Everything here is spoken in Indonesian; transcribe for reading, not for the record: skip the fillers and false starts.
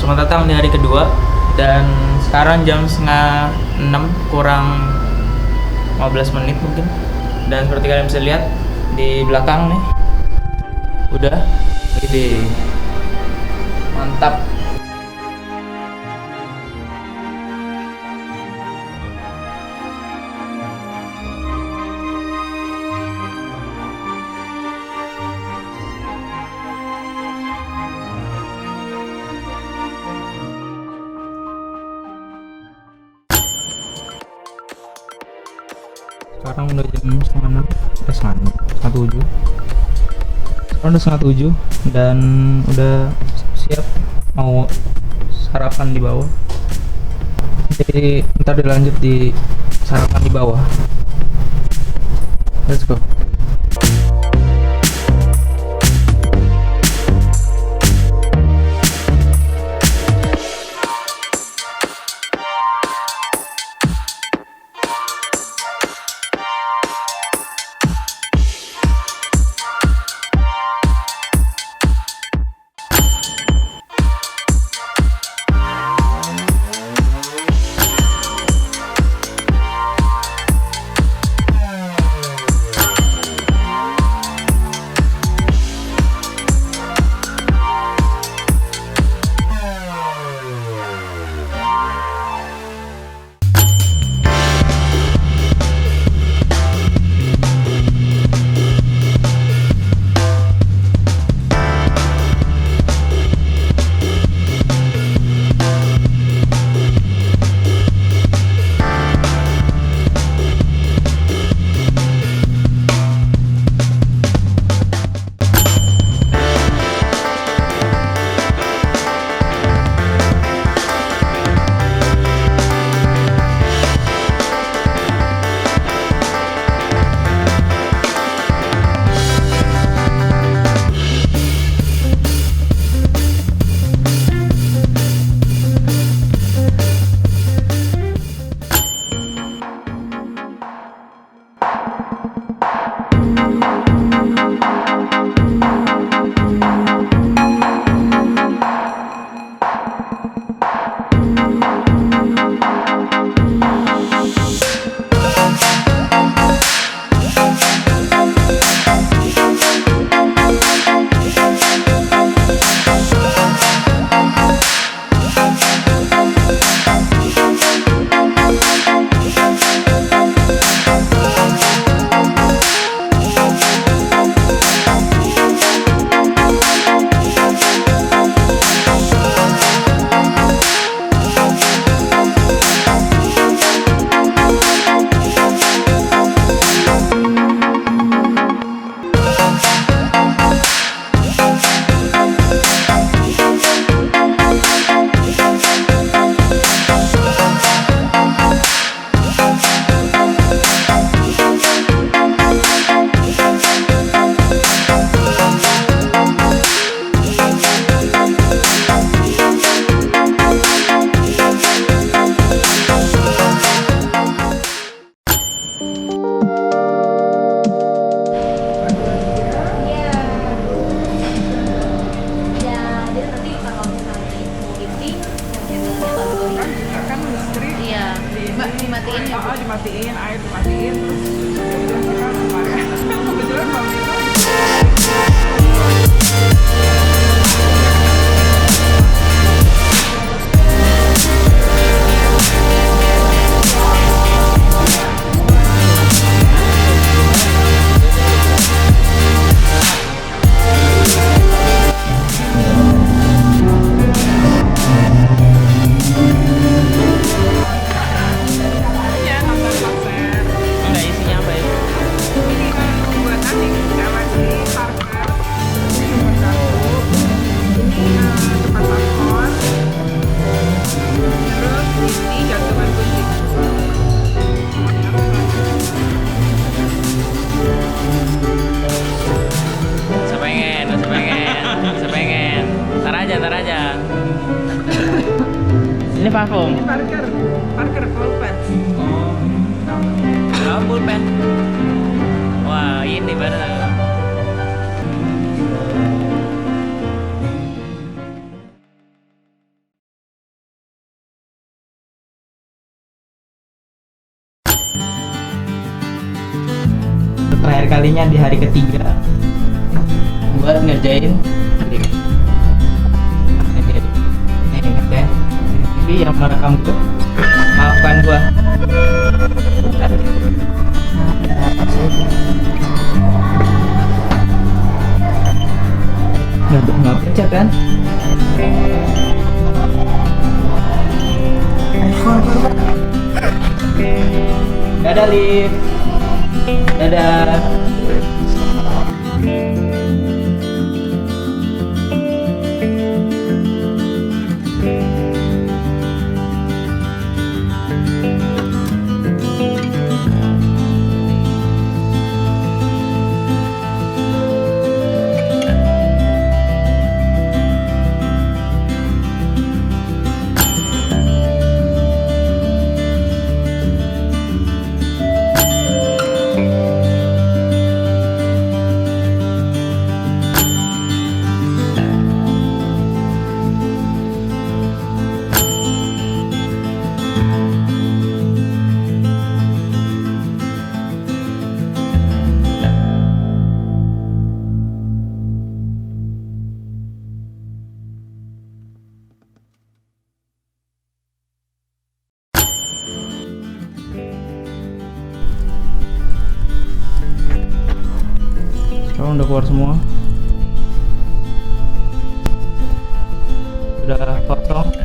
Selamat datang di hari kedua. Dan sekarang jam setengah 6 kurang 15 menit mungkin. Dan seperti kalian bisa lihat di belakang nih, udah gede, mantap. Sekarang udah jam setengah 6, setengah 7. Sekarang udah setengah 7 dan udah siap mau sarapan di bawah. Jadi ntar dilanjut di sarapan di bawah. Let's go. Dimatiin ya? Oh, dimatiin, air dimatiin, terus kita kemarin kebetulan kalau itu ntar aja. Ini parfum. Ini Parker pulpen. Oh, pulpen. Wah, ini baru. Terakhir kalinya di hari ketiga buat ngerjain ini inget ya, jadi yang merekam itu maafkan gua. Nggak pencet kan? Dadah Liv. Dadah. Sekarang udah keluar semua, sudah kosong.